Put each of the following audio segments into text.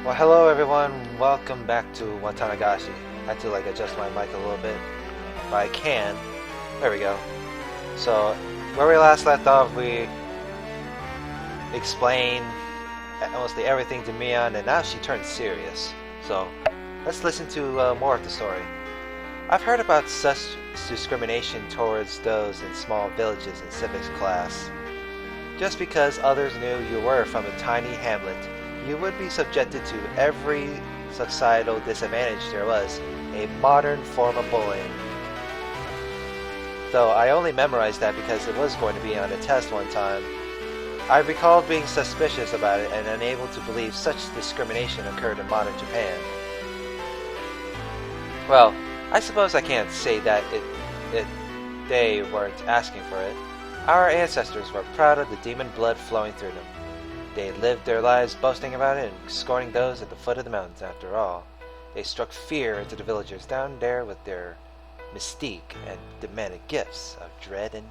Well, hello everyone. Welcome back to Watanagashi. I had to adjust my mic a little bit, but I can. There we go. So, where we last left off, we explained mostly everything to Mion, and now she turned serious. So, let's listen to more of the story. I've heard about such discrimination towards those in small villages in civics class. Just because others knew you were from a tiny hamlet, you would be subjected to every societal disadvantage there was, a modern form of bullying. Though I only memorized that because it was going to be on a test one time, I recalled being suspicious about it and unable to believe such discrimination occurred in modern Japan. Well, I suppose I can't say that they weren't asking for it. Our ancestors were proud of the demon blood flowing through them. They lived their lives boasting about it and scorning those at the foot of the mountains after all. They struck fear into the villagers down there with their mystique and demanded gifts of dread and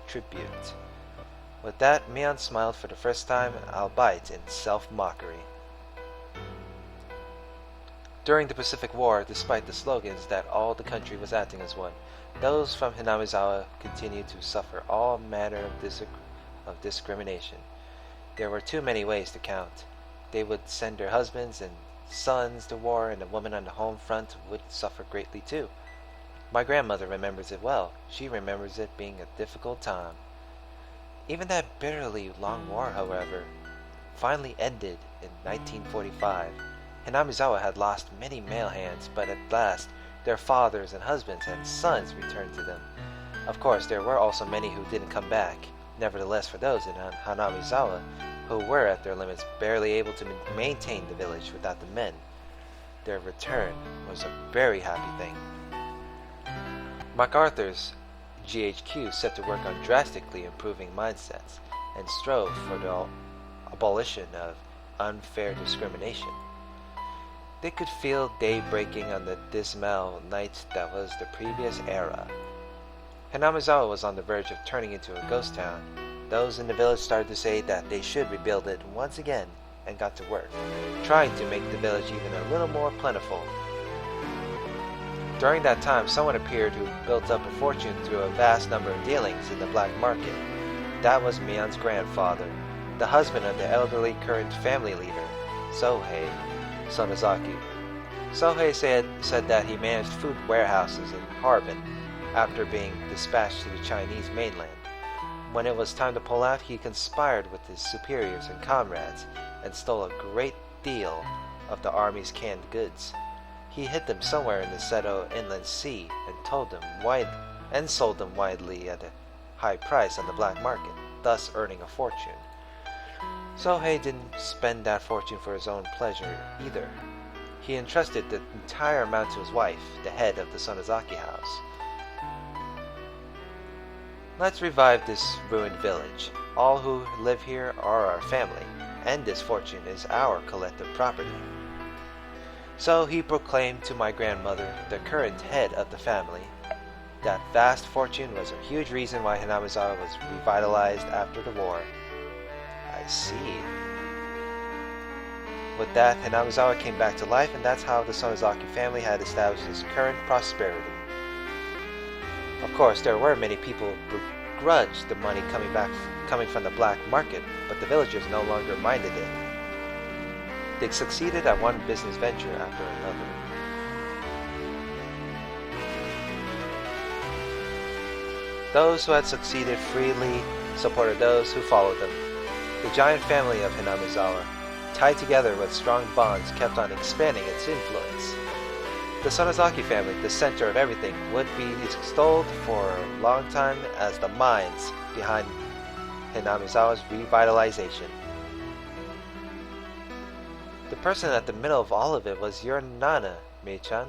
tribute. With that, Mion smiled for the first time, albeit in self-mockery. During the Pacific War, despite the slogans that all the country was acting as one, those from Hinamizawa continued to suffer all manner of discrimination. There were too many ways to count. They would send their husbands and sons to war, and the women on the home front would suffer greatly too. My grandmother remembers it well. She remembers it being a difficult time. Even that bitterly long war, however, finally ended in 1945. Hinamizawa had lost many male hands, but at last their fathers and husbands and sons returned to them. Of course, there were also many who didn't come back. Nevertheless, for those in Hinamizawa who were at their limits, barely able to maintain the village without the men, their return was a very happy thing. MacArthur's GHQ set to work on drastically improving mindsets and strove for the abolition of unfair discrimination. They could feel day breaking on the dismal night that was the previous era. Hinamizawa was on the verge of turning into a ghost town. Those in the village started to say that they should rebuild it once again and got to work, trying to make the village even a little more plentiful. During that time, someone appeared who built up a fortune through a vast number of dealings in the black market. That was Mion's grandfather, the husband of the elderly current family leader, Sohei Sonozaki. Sohei said that he managed food warehouses in Harbin after being dispatched to the Chinese mainland. When it was time to pull out, he conspired with his superiors and comrades and stole a great deal of the army's canned goods. He hid them somewhere in the Seto Inland Sea and sold them widely at a high price on the black market, thus earning a fortune. Sohei didn't spend that fortune for his own pleasure either. He entrusted the entire amount to his wife, the head of the Sonozaki house. Let's revive this ruined village. All who live here are our family, and this fortune is our collective property. So he proclaimed to my grandmother, the current head of the family, that vast fortune was a huge reason why Hinamizawa was revitalized after the war. I see. With that, Hinamizawa came back to life, and that's how the Sonozaki family had established its current prosperity. Of course, there were many people who begrudged the money coming from the black market, but the villagers no longer minded it. They succeeded at one business venture after another. Those who had succeeded freely supported those who followed them. The giant family of Hinamizawa, tied together with strong bonds, kept on expanding its influence. The Sonozaki family, the center of everything, would be extolled for a long time as the minds behind Hinamizawa's revitalization. The person at the middle of all of it was your Nana, Mei-chan.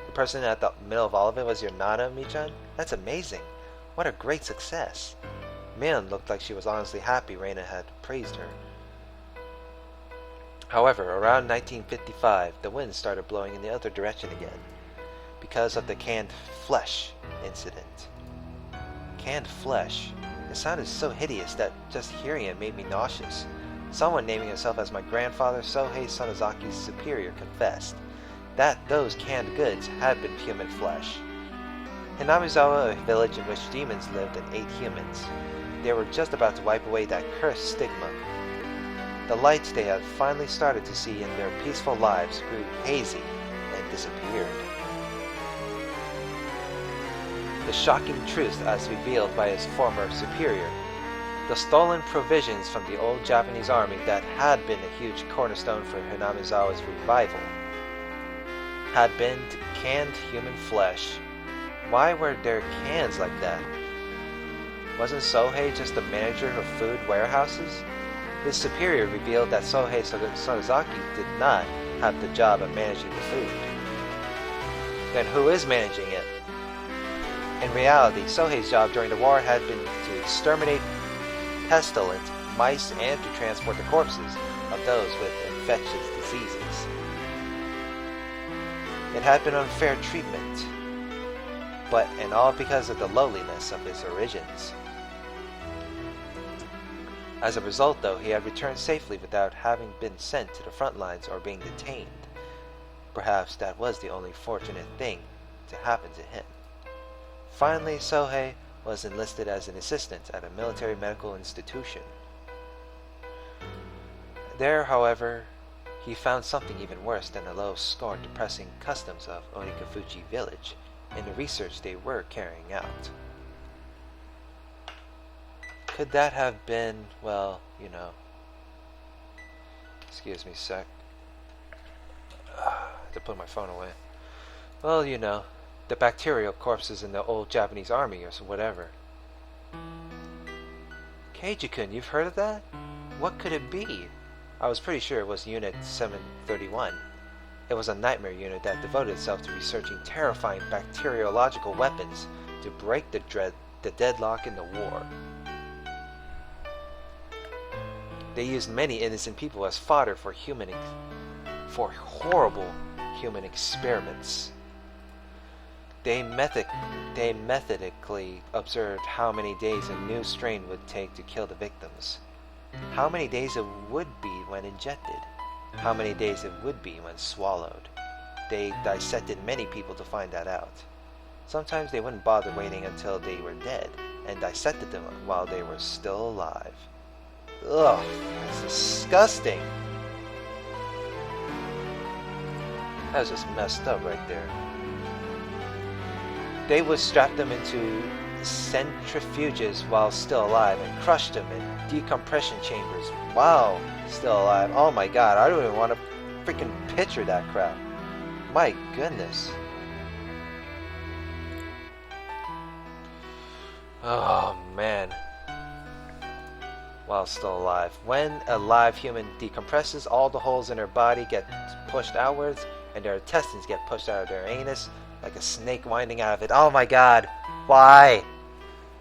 The person at the middle of all of it was your Nana, Mei-chan? That's amazing. What a great success. Mion looked like she was honestly happy Reina had praised her. However, around 1955, the wind started blowing in the other direction again, because of the canned flesh incident. Canned flesh? It sounded so hideous that just hearing it made me nauseous. Someone naming himself as my grandfather Sohei Sonozaki's superior confessed that those canned goods had been human flesh. Hinamizawa, a village in which demons lived and ate humans. They were just about to wipe away that cursed stigma. The lights they had finally started to see in their peaceful lives grew hazy and disappeared. The shocking truth as revealed by his former superior. The stolen provisions from the old Japanese army that had been a huge cornerstone for Hinamizawa's revival had been canned human flesh. Why were there cans like that? Wasn't Sohei just the manager of food warehouses? His superior revealed that Sohei Sonozaki did not have the job of managing the food. Then who is managing it? In reality, Sohei's job during the war had been to exterminate pestilent mice and to transport the corpses of those with infectious diseases. It had been unfair treatment, and all because of the lowliness of his origins. As a result, though, he had returned safely without having been sent to the front lines or being detained. Perhaps that was the only fortunate thing to happen to him. Finally, Sohei was enlisted as an assistant at a military medical institution. There, however, he found something even worse than the low-scored, depressing customs of Onikafuji village in the research they were carrying out. Could that have been, well, excuse me a sec. I had to put my phone away. Well, the bacterial corpses in the old Japanese army or whatever. Keiji-kun, you've heard of that? What could it be? I was pretty sure it was Unit 731. It was a nightmare unit that devoted itself to researching terrifying bacteriological weapons to break the deadlock in the war. They used many innocent people as fodder for horrible human experiments. They methodically observed how many days a new strain would take to kill the victims, how many days it would be when injected, how many days it would be when swallowed. They dissected many people to find that out. Sometimes they wouldn't bother waiting until they were dead and dissected them while they were still alive. Ugh, that's disgusting. That was just messed up right there. They would strap them into centrifuges while still alive and crush them in decompression chambers while still alive. Oh my god, I don't even want to freaking picture that crap. My goodness. Oh man. While still alive. When a live human decompresses, all the holes in their body get pushed outwards and their intestines get pushed out of their anus like a snake winding out of it. Oh my god. Why?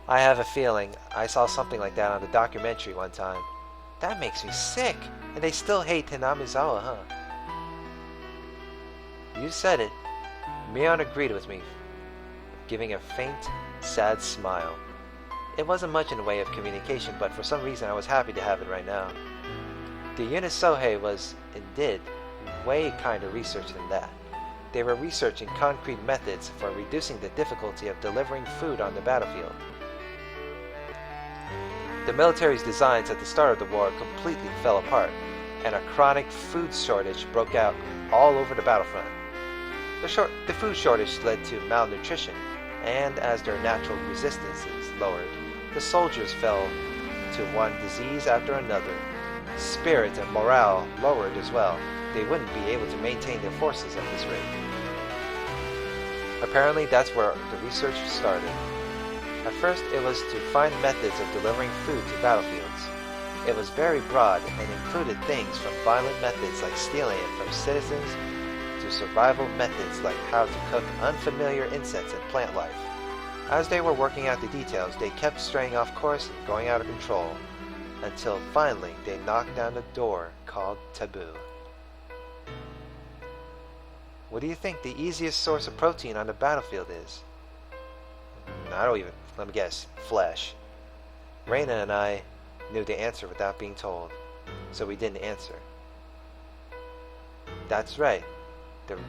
I have a feeling I saw something like that on the documentary one time. That makes me sick. And they still hate Hinamizawa, huh? You said it. Mion agreed with me, giving a faint, sad smile. It wasn't much in the way of communication, but for some reason I was happy to have it right now. The unit Sohei was, and did, way kinder research than that. They were researching concrete methods for reducing the difficulty of delivering food on the battlefield. The military's designs at the start of the war completely fell apart, and a chronic food shortage broke out all over the battlefront. The food shortage led to malnutrition, and as their natural resistances lowered, the soldiers fell to one disease after another. Spirit and morale lowered as well. They wouldn't be able to maintain their forces at this rate. Apparently, that's where the research started. At first, it was to find methods of delivering food to battlefields. It was very broad and included things from violent methods like stealing it from citizens to survival methods like how to cook unfamiliar insects and plant life. As they were working out the details, they kept straying off course and going out of control, until finally they knocked down the door called taboo. What do you think the easiest source of protein on the battlefield is? Let me guess, flesh. Reina and I knew the answer without being told. so we didn't answer. That's right.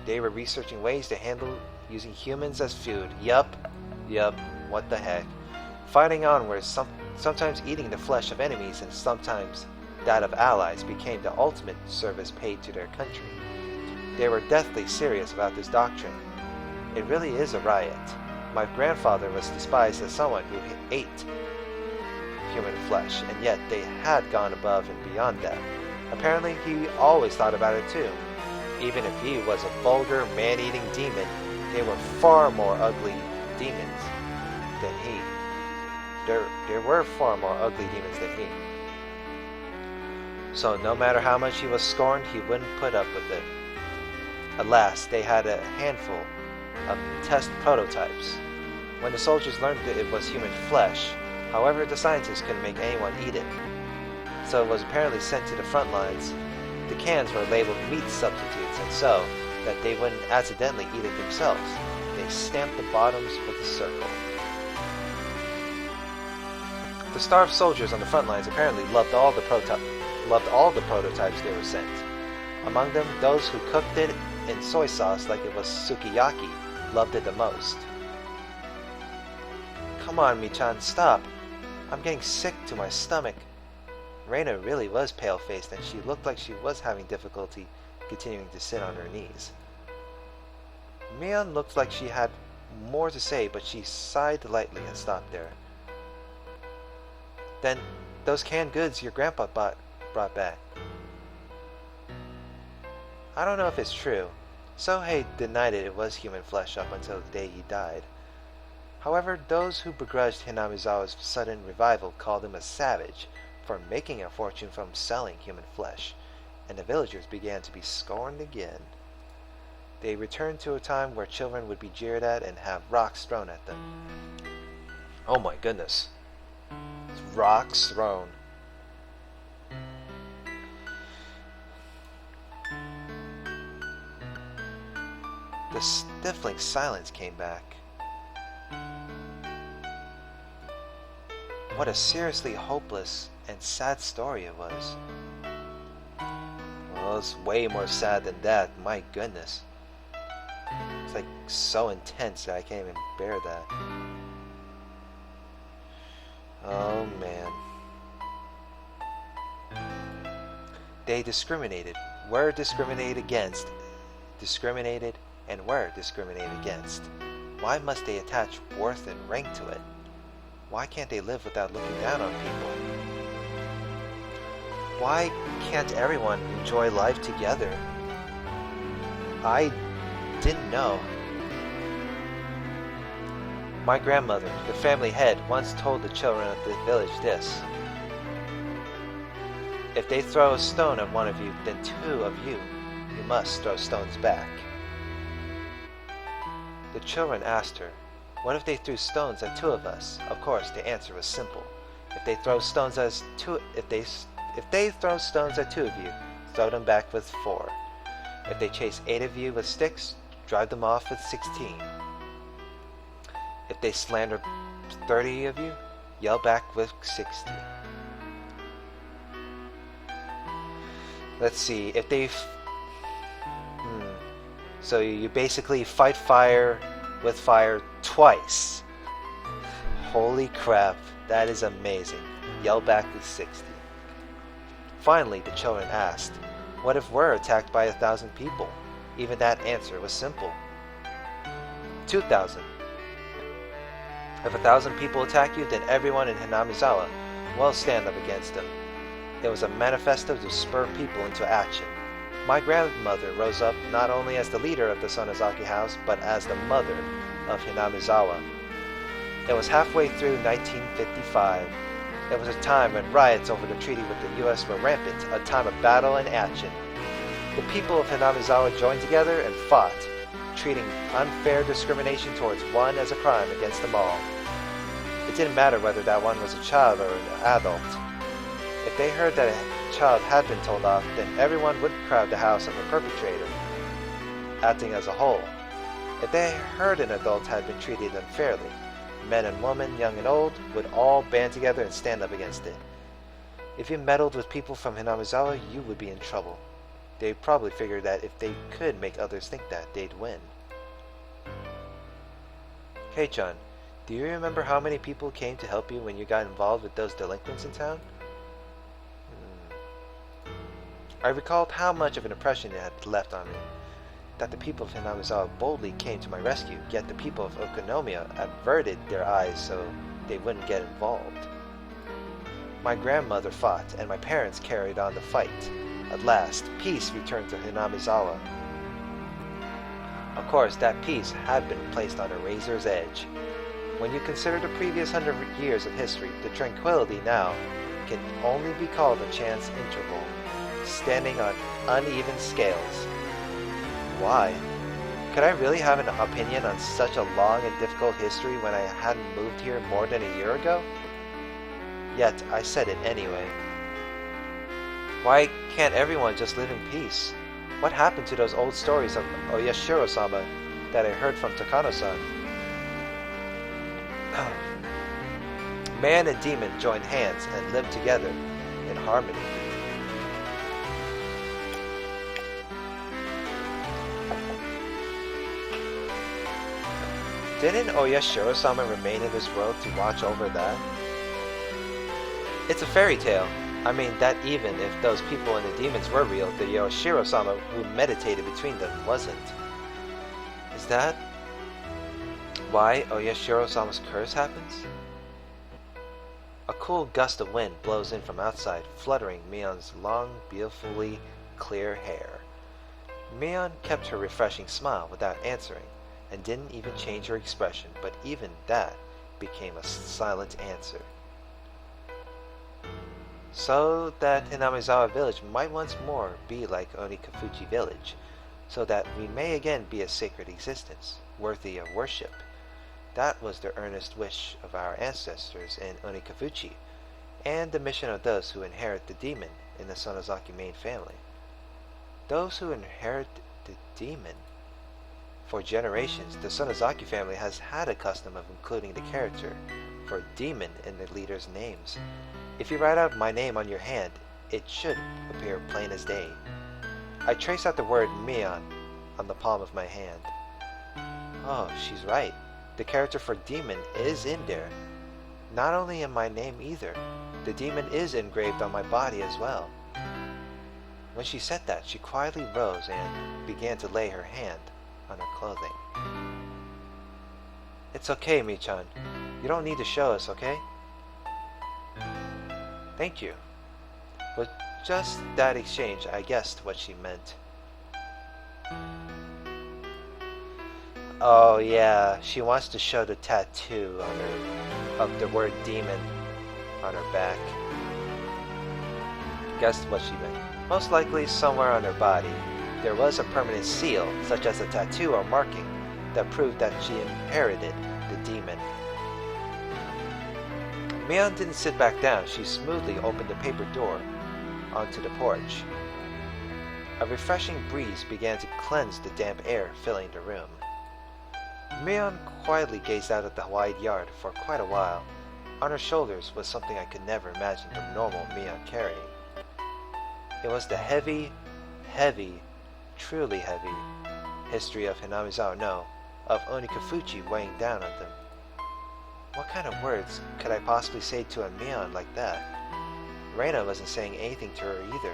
They were researching ways to handle using humans as food. Yup, what the heck. Fighting onwards, sometimes eating the flesh of enemies and sometimes that of allies became the ultimate service paid to their country. They were deathly serious about this doctrine. It really is a riot. My grandfather was despised as someone who ate human flesh, and yet they had gone above and beyond that. Apparently, he always thought about it too. Even if he was a vulgar, man-eating demon, they were far more ugly demons than he. There were far more ugly demons than he. So no matter how much he was scorned, he wouldn't put up with it. Alas, they had a handful of test prototypes. When the soldiers learned that it was human flesh, however, the scientists couldn't make anyone eat it. So it was apparently sent to the front lines. The cans were labeled meat substitutes, and so that they wouldn't accidentally eat it themselves, they stamped the bottoms with a circle. The starved soldiers on the front lines apparently loved all the prototypes they were sent. Among them, those who cooked it in soy sauce like it was sukiyaki loved it the most. Come on, Michan, stop. I'm getting sick to my stomach. Reina really was pale-faced, and she looked like she was having difficulty continuing to sit on her knees. Mion looked like she had more to say, but she sighed lightly and stopped there. Then, those canned goods your grandpa brought back. I don't know if it's true. Sohei denied it was human flesh up until the day he died. However, those who begrudged Hinamizawa's sudden revival called him a savage for making a fortune from selling human flesh, and the villagers began to be scorned again. They returned to a time where children would be jeered at and have rocks thrown at them. Oh my goodness. Rocks thrown. The stifling silence came back. What a seriously hopeless and sad story it was. Well, it's way more sad than that, my goodness. It's like so intense that I can't even bear that. Oh man. They discriminated, were discriminated against, discriminated and were discriminated against. Why must they attach worth and rank to it? Why can't they live without looking down on people? Why can't everyone enjoy life together? I didn't know. My grandmother, the family head, once told the children of the village this. If they throw a stone at one of you, then two of you must throw stones back. The children asked her, what if they threw stones at two of us? Of course, the answer was simple. If they throw stones at two of you, throw them back with 4. If they chase 8 of you with sticks, drive them off with 16. If they slander 30 of you, yell back with 60. Let's see, if they... So you basically fight fire with fire twice. Holy crap, that is amazing. Yell back with 60. Finally, the children asked, what if we're attacked by 1,000 people? Even that answer was simple. 2,000. If 1,000 people attack you, then everyone in Hinamizawa will stand up against them. It was a manifesto to spur people into action. My grandmother rose up not only as the leader of the Sonozaki house, but as the mother of Hinamizawa. It was halfway through 1955. It was a time when riots over the treaty with the U.S. were rampant, a time of battle and action. The people of Hinamizawa joined together and fought, treating unfair discrimination towards one as a crime against them all. It didn't matter whether that one was a child or an adult. If they heard that a child had been told off, then everyone would crowd the house of the perpetrator, acting as a whole. If they heard an adult had been treated unfairly, men and women, young and old, would all band together and stand up against it. If you meddled with people from Hinamizawa, you would be in trouble. They probably figured that if they could make others think that, they'd win. Hey, John, do you remember how many people came to help you when you got involved with those delinquents in town? I recalled how much of an impression it had left on me. That the people of Hinamizawa boldly came to my rescue, yet the people of Okonomiya averted their eyes so they wouldn't get involved. My grandmother fought, and my parents carried on the fight. At last, peace returned to Hinamizawa. Of course, that peace had been placed on a razor's edge. When you consider the previous 100 years of history, the tranquility now can only be called a chance interval, standing on uneven scales. Why? Could I really have an opinion on such a long and difficult history when I hadn't moved here more than a year ago? Yet I said it anyway. Why can't everyone just live in peace? What happened to those old stories of Oyashiro-sama that I heard from Takano-san? Man and demon joined hands and lived together in harmony. Didn't Oyashiro-sama remain in this world to watch over that? It's a fairy tale. I mean that even if those people and the demons were real, the Oyashiro-sama who meditated between them wasn't. Is that why Oyashiro-sama's curse happens? A cool gust of wind blows in from outside, fluttering Mion's long, beautifully clear hair. Mion kept her refreshing smile without answering, and didn't even change her expression, but even that became a silent answer. So that Hinamizawa village might once more be like Onikafuchi village, so that we may again be a sacred existence, worthy of worship. That was the earnest wish of our ancestors in Onikafuchi, and the mission of those who inherit the demon in the Sonozaki main family. Those who inherit the demon. For generations, the Sonozaki family has had a custom of including the character for demon in the leaders' names. If you write out my name on your hand, it should appear plain as day. I trace out the word Mion on the palm of my hand. Oh, she's right. The character for demon is in there. Not only in my name either. The demon is engraved on my body as well. When she said that, she quietly rose and began to lay her hand on her clothing. It's okay, Mi-chan. You don't need to show us, okay? Thank you. With just that exchange, I guessed what she meant. Oh yeah, she wants to show the tattoo on her of the word demon on her back. Guessed what she meant. Most likely somewhere on her body. There was a permanent seal, such as a tattoo or marking, that proved that she inherited the demon. Mion didn't sit back down. She smoothly opened the paper door onto the porch. A refreshing breeze began to cleanse the damp air filling the room. Mion quietly gazed out at the wide yard for quite a while. On her shoulders was something I could never imagine the normal Mion carrying. It was the heavy, truly heavy history of Hinamizawa, no, of Onikafuchi weighing down on them. What kind of words could I possibly say to a Mion like that? Reina wasn't saying anything to her either.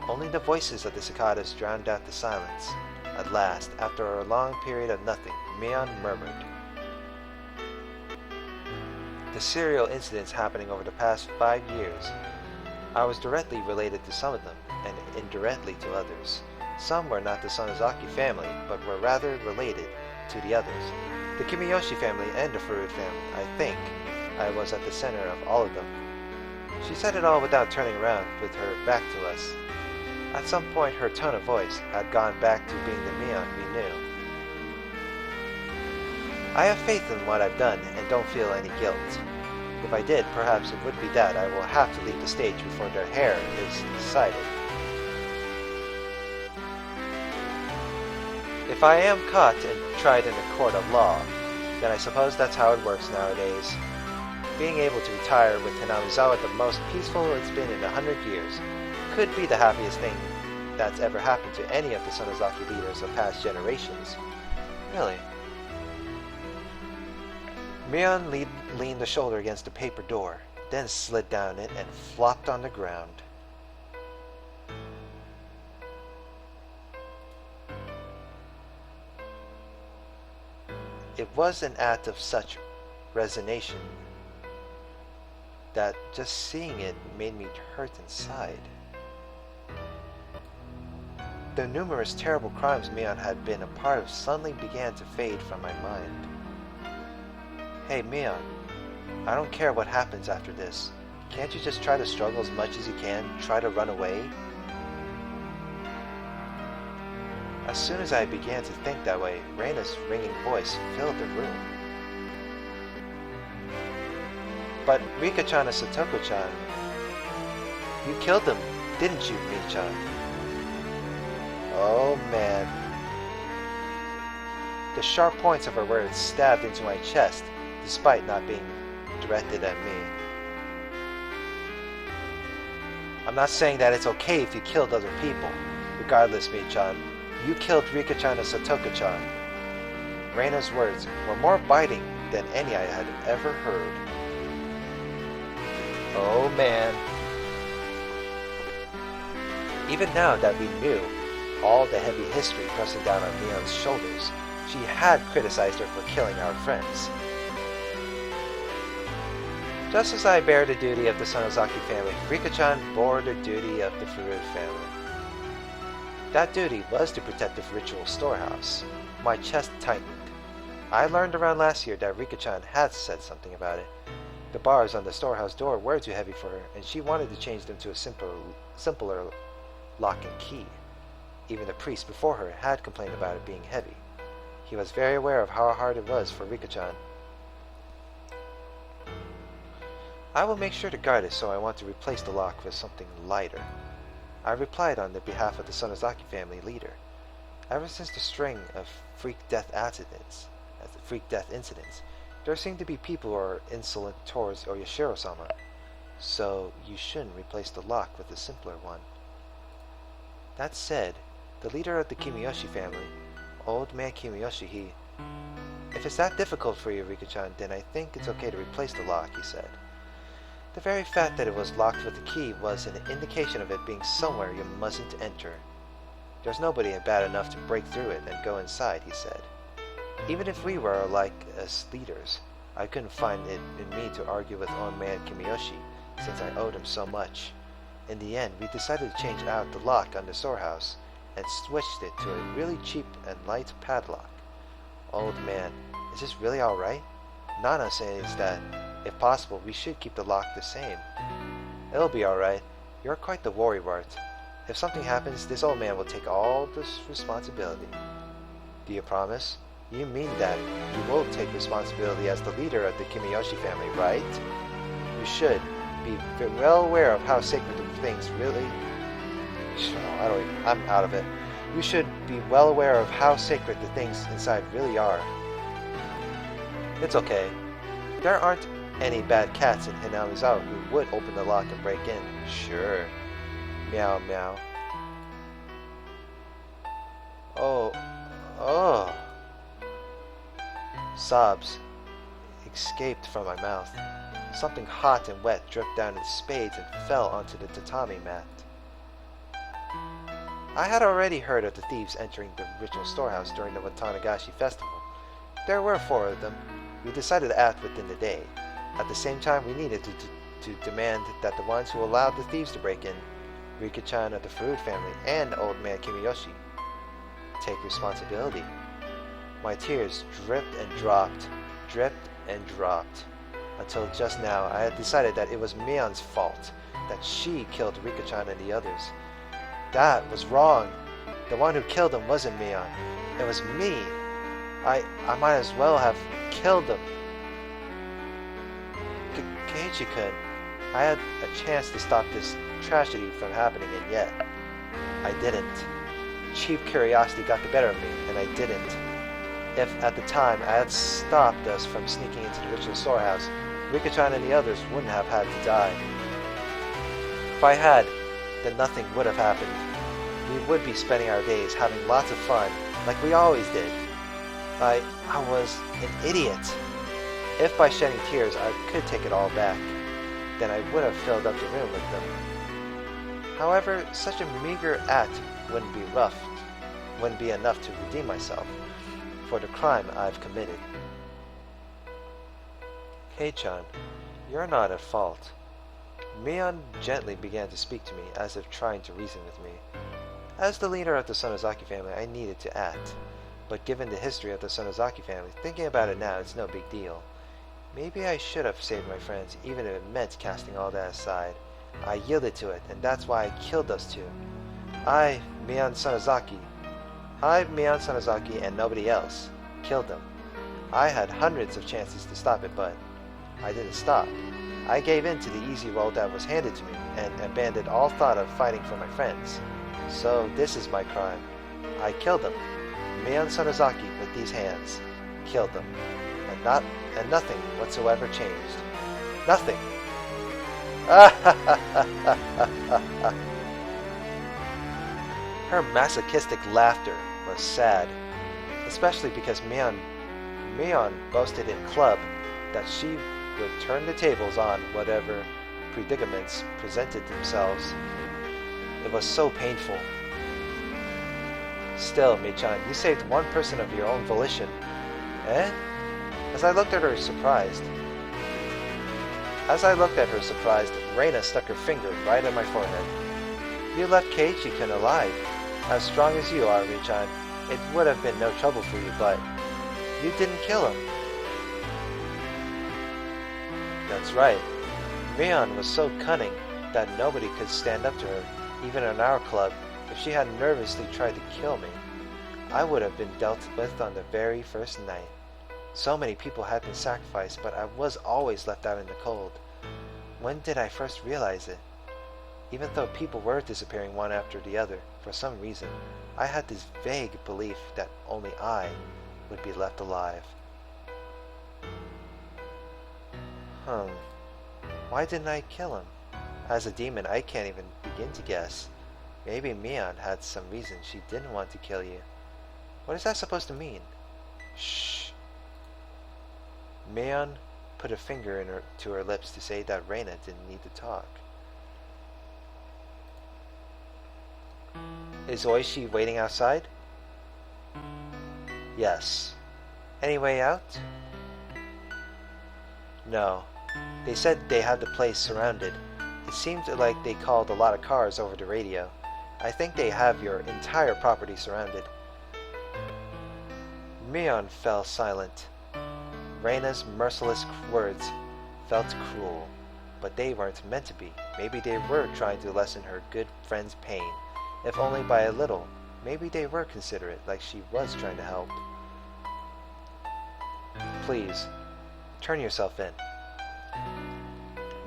Only the voices of the cicadas drowned out the silence. At last, after a long period of nothing, Mion murmured. The serial incidents happening over the past 5 years. I was directly related to some of them, and indirectly to others. Some were not the Sonozaki family, but were rather related to the others. The Kimiyoshi family and the Furud family. I think I was at the center of all of them. She said it all without turning around with her back to us. At some point her tone of voice had gone back to being the Mion we knew. I have faith in what I've done and don't feel any guilt. If I did, perhaps it would be that I will have to leave the stage before their hair is decided. If I am caught and tried in a court of law, then I suppose that's how it works nowadays. Being able to retire with Hinamizawa the most peaceful it's been in 100 years could be the happiest thing that's ever happened to any of the Sonozaki leaders of past generations. Really. Mion leaned a shoulder against the paper door, then slid down it and flopped on the ground. It was an act of such resignation that just seeing it made me hurt inside. The numerous terrible crimes Mion had been a part of suddenly began to fade from my mind. Hey Mion, I don't care what happens after this. Can't you just try to struggle as much as you can, try to run away? As soon as I began to think that way, Reina's ringing voice filled the room. But Rika-chan and Satoko-chan, you killed them, didn't you, Mi-chan? Oh man. The sharp points of her words stabbed into my chest, despite not being directed at me. I'm not saying that it's okay if you killed other people. Regardless, Mi-chan, you killed Rika-chan and Satoko-chan. Reina's words were more biting than any I had ever heard. Oh man. Even now that we knew all the heavy history pressing down on Mion's shoulders, she had criticized her for killing our friends. Just as I bear the duty of the Sonozaki family, Rika-chan bore the duty of the Furud family. That duty was to protect the ritual storehouse. My chest tightened. I learned around last year that Rika-chan had said something about it. The bars on the storehouse door were too heavy for her, and she wanted to change them to a simpler lock and key. Even the priest before her had complained about it being heavy. He was very aware of how hard it was for Rika-chan. I will make sure to guard it, so I want to replace the lock with something lighter. I replied on the behalf of the Sonozaki family leader. Ever since the string of freak death incidents, there seem to be people who are insolent towards Oyashiro-sama, so you shouldn't replace the lock with a simpler one. That said, the leader of the Kimiyoshi family, Old Man Kimiyoshi, if it's that difficult for you, Rika-chan, then I think it's okay to replace the lock, he said. The very fact that it was locked with a key was an indication of it being somewhere you mustn't enter. There's nobody bad enough to break through it and go inside, he said. Even if we were alike as leaders, I couldn't find it in me to argue with Old Man Kimiyoshi, since I owed him so much. In the end, we decided to change out the lock on the storehouse, and switched it to a really cheap and light padlock. Old man, is this really alright? Nana says that, if possible, we should keep the lock the same. It'll be alright. You're quite the worrywart. If something happens, this old man will take all this responsibility. Do you promise? You mean that you will take responsibility as the leader of the Kimiyoshi family, right? You should be well aware of how sacred the things really... I'm out of it. You should be well aware of how sacred the things inside really are. It's okay. There aren't any bad cats in Hinamizawa who would open the lock and break in. Sure. Meow meow. Oh. Sobs escaped from my mouth. Something hot and wet dripped down in spades and fell onto the tatami mat. I had already heard of the thieves entering the ritual storehouse during the Watanagashi festival. There were 4 of them. We decided to act within the day. At the same time, we needed to demand that the ones who allowed the thieves to break in, Rika-chan of the Furud family and Old Man Kimiyoshi, take responsibility. My tears dripped and dropped, until just now I had decided that it was Mion's fault, that she killed Rika-chan and the others. That was wrong. The one who killed him wasn't Mion. It was me. I might as well have killed him. Keiichi-kun, I had a chance to stop this tragedy from happening, and yet I didn't. Cheap curiosity got the better of me, and I didn't. If at the time I had stopped us from sneaking into the ritual storehouse, Rika-chan and the others wouldn't have had to die. If I had, then nothing would have happened. We would be spending our days having lots of fun, like we always did. I was an idiot. If by shedding tears I could take it all back, then I would have filled up the room with them. However, such a meager act wouldn't be enough to redeem myself for the crime I've committed. Kei-chan, you're not at fault. Mion gently began to speak to me, as if trying to reason with me. As the leader of the Sonozaki family, I needed to act. But given the history of the Sonozaki family, thinking about it now, it's no big deal. Maybe I should have saved my friends, even if it meant casting all that aside. I yielded to it, and that's why I killed those two. Mion Sonozaki, and nobody else, killed them. I had hundreds of chances to stop it, but I didn't stop. I gave in to the easy role that was handed to me, and abandoned all thought of fighting for my friends. So this is my crime. I killed them. Mion Sonozaki with these hands. Killed them. And nothing whatsoever changed. Nothing. Her masochistic laughter was sad, especially because Mion boasted in club that she would turn the tables on whatever predicaments presented themselves. It was so painful. Still, Mei-chan, you saved one person of your own volition. Eh? As I looked at her surprised, Reina stuck her finger right on my forehead. You left Keiichi-kun alive. As strong as you are, Mei-chan, it would have been no trouble for you, but you didn't kill him. That's right. Mion was so cunning that nobody could stand up to her, even in our club. If she had nervously tried to kill me, I would have been dealt with on the very first night. So many people had been sacrificed, but I was always left out in the cold. When did I first realize it? Even though people were disappearing one after the other, for some reason, I had this vague belief that only I would be left alive. Why didn't I kill him? As a demon, I can't even begin to guess. Maybe Mion had some reason she didn't want to kill you. What is that supposed to mean? Shh. Mion put a finger to her lips to say that Reina didn't need to talk. Is Oishi waiting outside? Yes. Any way out? No. They said they had the place surrounded. It seemed like they called a lot of cars over the radio. I think they have your entire property surrounded. Mion fell silent. Reina's merciless words felt cruel, but they weren't meant to be. Maybe they were trying to lessen her good friend's pain, if only by a little. Maybe they were considerate, like she was trying to help. Please, turn yourself in.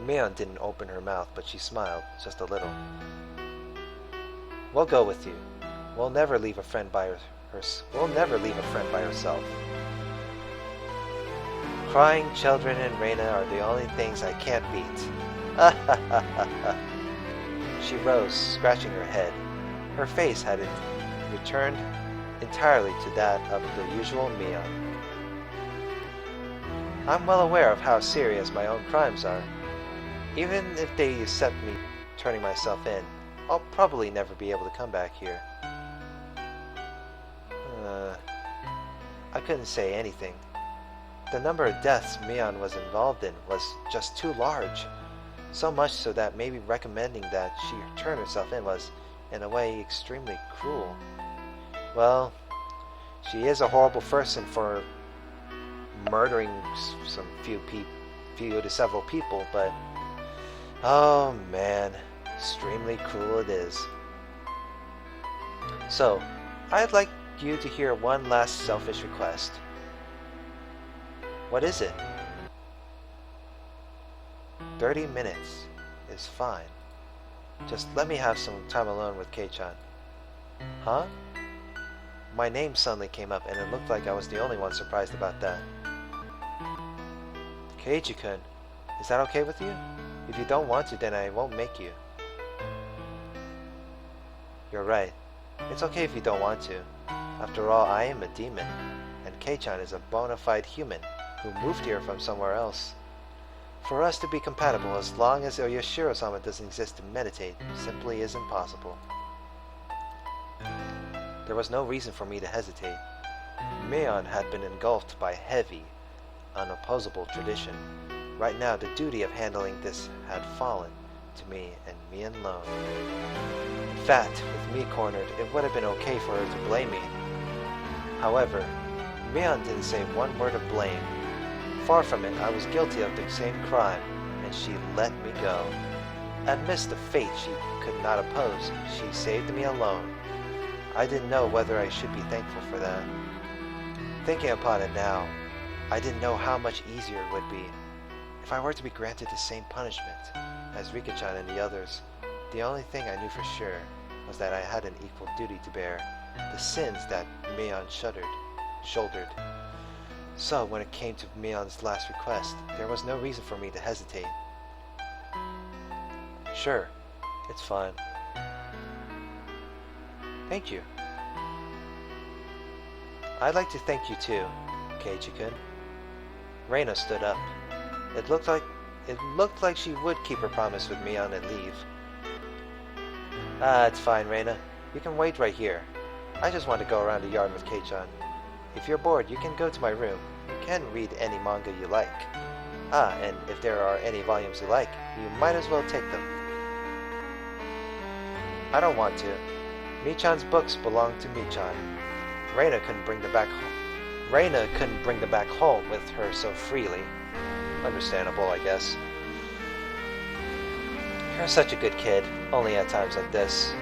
Mion didn't open her mouth, but she smiled, just a little. We'll go with you. We'll never leave a friend by herself. Crying children and Reina are the only things I can't beat. She rose, scratching her head. Her face had returned entirely to that of the usual Mion. I'm well aware of how serious my own crimes are. Even if they accept me turning myself in, I'll probably never be able to come back here. I couldn't say anything. The number of deaths Mion was involved in was just too large. So much so that maybe recommending that she turn herself in was, in a way, extremely cruel. Well, she is a horrible person for murdering some few to several people, but oh man, extremely cruel it is. So, I'd like you to hear one last selfish request. What is it? 30 minutes is fine. Just let me have some time alone with Kei-chan. Huh? My name suddenly came up, and it looked like I was the only one surprised about that. Keiichi-kun, Is that okay with you? If you don't want to, then I won't make you. You're right. It's okay if you don't want to. After all, I am a demon, and Kei-chan is a bona fide human who moved here from somewhere else. For us to be compatible as long as Yoshiro-sama doesn't exist to meditate simply isn't possible. There was no reason for me to hesitate. Mion had been engulfed by heavy, unopposable tradition. Right now, the duty of handling this had fallen to me and me alone. In fact, with me cornered, it would have been okay for her to blame me. However, Mion didn't say one word of blame. Far from it, I was guilty of the same crime, and she let me go. Amidst the fate she could not oppose, she saved me alone. I didn't know whether I should be thankful for that. Thinking upon it now, I didn't know how much easier it would be if I were to be granted the same punishment as Rika-chan and the others. The only thing I knew for sure was that I had an equal duty to bear, the sins that Mion shouldered. So when it came to Mion's last request, there was no reason for me to hesitate. Sure, it's fine. Thank you. I'd like to thank you too, Keiichi-kun. Reina stood up. It looked like she would keep her promise with Mion and leave. It's fine, Reina. You can wait right here. I just want to go around the yard with Kei-chan. If you're bored, you can go to my room. You can read any manga you like. And if there are any volumes you like, you might as well take them. I don't want to. Mi-chan's books belong to Mi-chan. Reina couldn't bring them back home with her so freely. Understandable, I guess. You're such a good kid, only at times like this.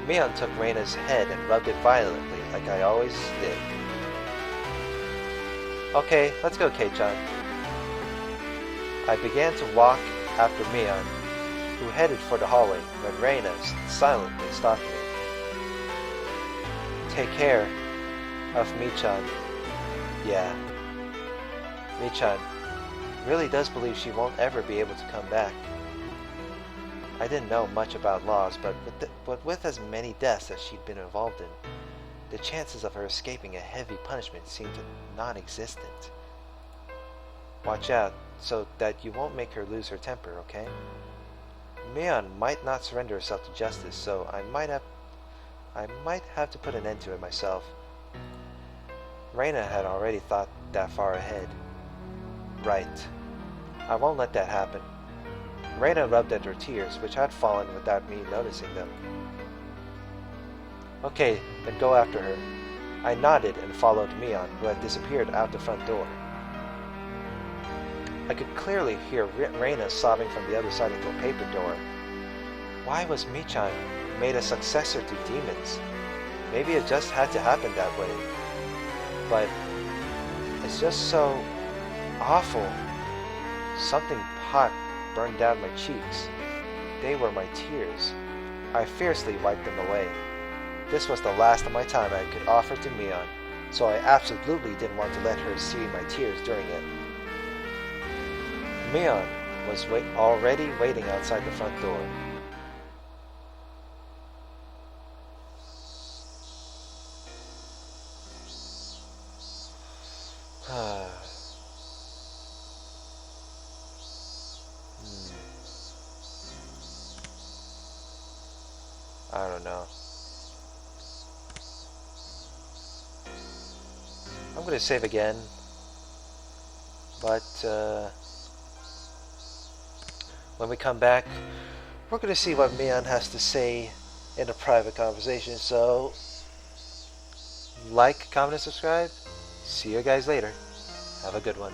Mion took Reina's head and rubbed it violently, like I always did. Okay, let's go, Kei-chan. I began to walk after Mion, who headed for the hallway when Reina silently stopped me. Take care of Mi-chan. Yeah. Mi-chan really does believe she won't ever be able to come back. I didn't know much about laws, but with as many deaths as she'd been involved in, the chances of her escaping a heavy punishment seemed non-existent. Watch out, so that you won't make her lose her temper, okay? Mion might not surrender herself to justice, so I might have to put an end to it myself. Reina had already thought that far ahead. Right. I won't let that happen. Reina rubbed at her tears, which had fallen without me noticing them. Okay, then go after her. I nodded and followed Mion, who had disappeared out the front door. I could clearly hear Reina sobbing from the other side of the paper door. Why was Mi-chan made a successor to demons? Maybe it just had to happen that way. But it's just so awful. Something hot burned down my cheeks. They were my tears. I fiercely wiped them away. This was the last of my time I could offer to Mion, so I absolutely didn't want to let her see my tears during it. Mion was already waiting outside the front door. I don't know. I'm going to save again, but when we come back, we're going to see what Mion has to say in a private conversation. So, like, comment, and subscribe. See you guys later. Have a good one.